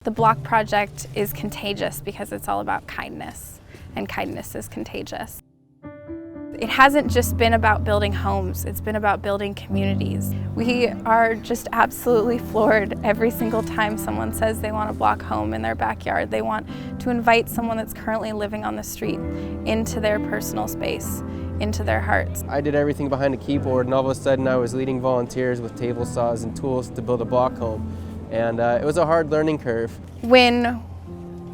The block project is contagious because it's all about kindness, and kindness is contagious. It hasn't just been about building homes, it's been about building communities. We are just absolutely floored every single time someone says they want a block home in their backyard. They want to invite someone that's currently living on the street into their personal space, into their hearts. I did everything behind a keyboard, and all of a sudden I was leading volunteers with table saws and tools to build a block home. And it was a hard learning curve. When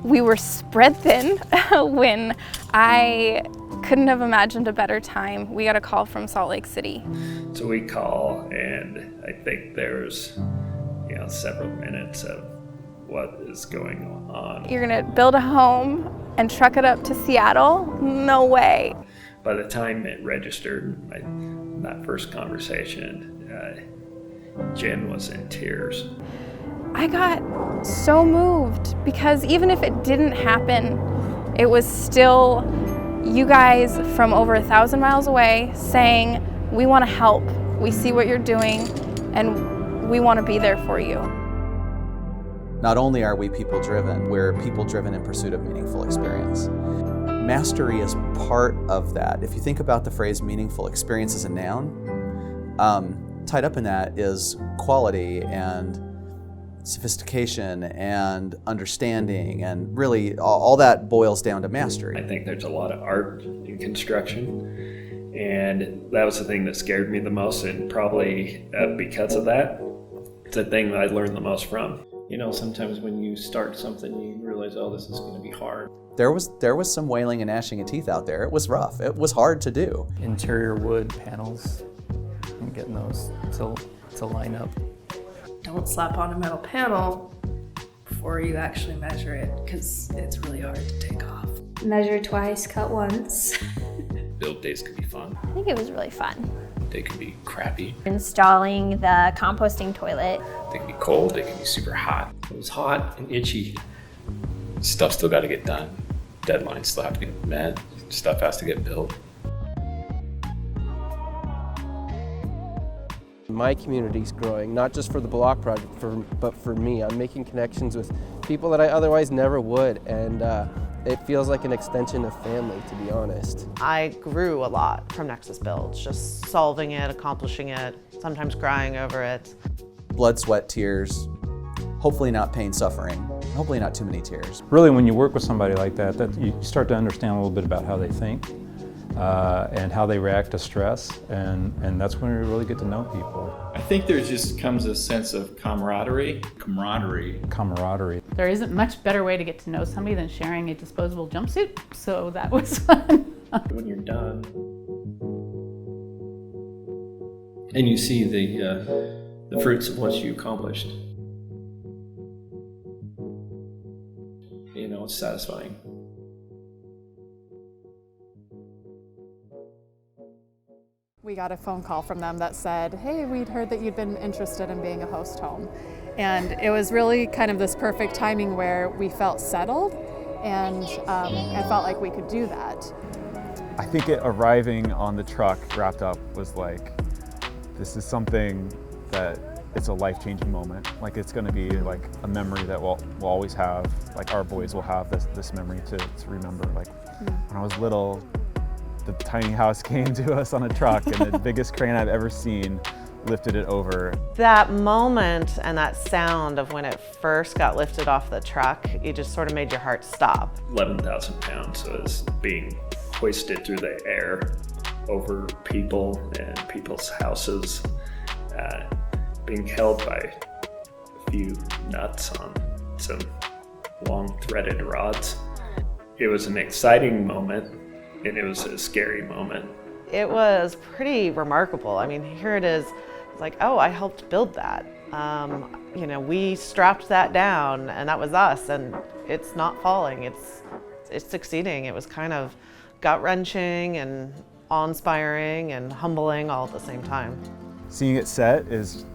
we were spread thin, when I couldn't have imagined a better time, we got a call from Salt Lake City. So we call, and I think there's several minutes of what is going on. You're gonna build a home and truck it up to Seattle? No way. By the time it registered, that first conversation, Jen was in tears. I got so moved because even if it didn't happen, it was still you guys from over 1,000 miles away saying, we want to help, we see what you're doing, and we want to be there for you. Not only are we people-driven, we're people-driven in pursuit of meaningful experience. Mastery is part of that. If you think about the phrase meaningful experience as a noun, tied up in that is quality and sophistication and understanding, and really all that boils down to mastery. I think there's a lot of art in construction, and that was the thing that scared me the most, and probably because of that, it's the thing that I learned the most from. Sometimes when you start something, you realize, oh, this is going to be hard. There was some wailing and gnashing of teeth out there. It was rough. It was hard to do. Interior wood panels and getting those to line up. Don't slap on a metal panel before you actually measure it, because it's really hard to take off. Measure twice, cut once. Build days could be fun. I think it was really fun. They could be crappy. Installing the composting toilet. They can be cold, they can be super hot. It was hot and itchy. Stuff still got to get done. Deadlines still have to get met. Stuff has to get built. My community's growing, not just for the block project, but for me. I'm making connections with people that I otherwise never would, and it feels like an extension of family, to be honest. I grew a lot from NexusBuilds, just solving it, accomplishing it, sometimes crying over it. Blood, sweat, tears, hopefully not pain, suffering, hopefully not too many tears. Really, when you work with somebody like that, you start to understand a little bit about how they think and how they react to stress, and that's when you really get to know people. I think there just comes a sense of camaraderie. Camaraderie. There isn't much better way to get to know somebody than sharing a disposable jumpsuit, so that was fun. When you're done, and you see the fruits of what you accomplished, it's satisfying. We got a phone call from them that said, hey, we'd heard that you'd been interested in being a host home. And it was really kind of this perfect timing where we felt settled, and I felt like we could do that. I think arriving on the truck wrapped up was like, this is something that it's a life-changing moment. Like, it's going to be like a memory that we'll always have. Like, our boys will have this memory to remember. Like, when I was little, the tiny house came to us on a truck, and the biggest crane I've ever seen lifted it over. That moment and that sound of when it first got lifted off the truck, it just sort of made your heart stop. 11,000 pounds was being hoisted through the air over people and people's houses, being held by a few nuts on some long threaded rods. It was an exciting moment, and it was a scary moment. It was pretty remarkable. I mean, here it is, it's like, oh, I helped build that. We strapped that down, and that was us, and it's not falling, it's succeeding. It was kind of gut-wrenching and awe-inspiring and humbling all at the same time. Seeing it set is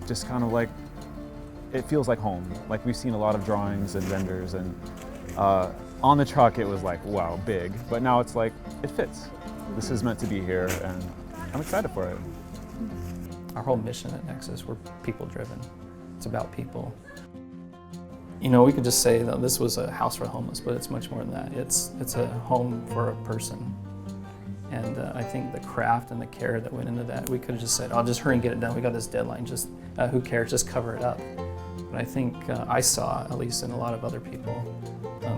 just kind of like, it feels like home. Like, we've seen a lot of drawings and renders, and on the truck it was like, wow, big. But now it's like, it fits. This is meant to be here, and I'm excited for it. Our whole mission at Nexus, we're people-driven. It's about people. You know, we could just say that this was a house for the homeless, but it's much more than that. It's a home for a person. And I think the craft and the care that went into that, we could have just said, "I'll just hurry and get it done. We got this deadline. Just who cares? Just cover it up." But I think I saw, at least in a lot of other people,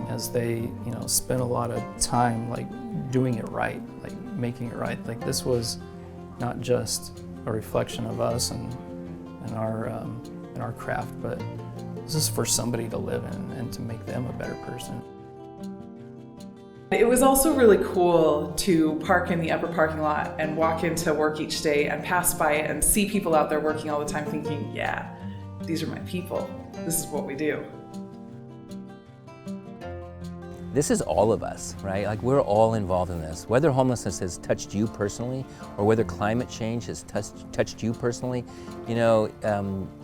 as they, spent a lot of time like doing it right, like making it right. Like this was not just a reflection of us and our craft, but this is for somebody to live in and to make them a better person. It was also really cool to park in the upper parking lot and walk into work each day and pass by it and see people out there working all the time thinking, yeah, these are my people. This is what we do. This is all of us, right? Like we're all involved in this. Whether homelessness has touched you personally or whether climate change has touched you personally,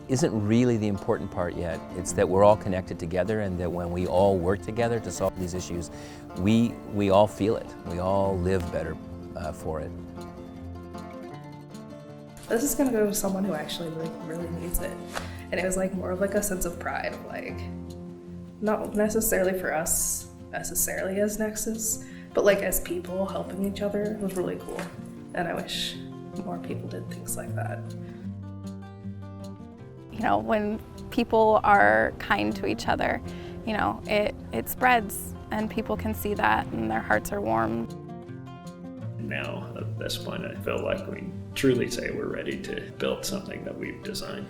isn't really the important part yet. It's that we're all connected together and that when we all work together to solve these issues, we all feel it. We all live better for it. This is gonna go to someone who actually really needs it. And it was more of a sense of pride of not necessarily for us necessarily as Nexus, but as people helping each other was really cool. And I wish more people did things like that. When people are kind to each other, it spreads and people can see that and their hearts are warmed. Now, at this point, I feel like we truly say we're ready to build something that we've designed.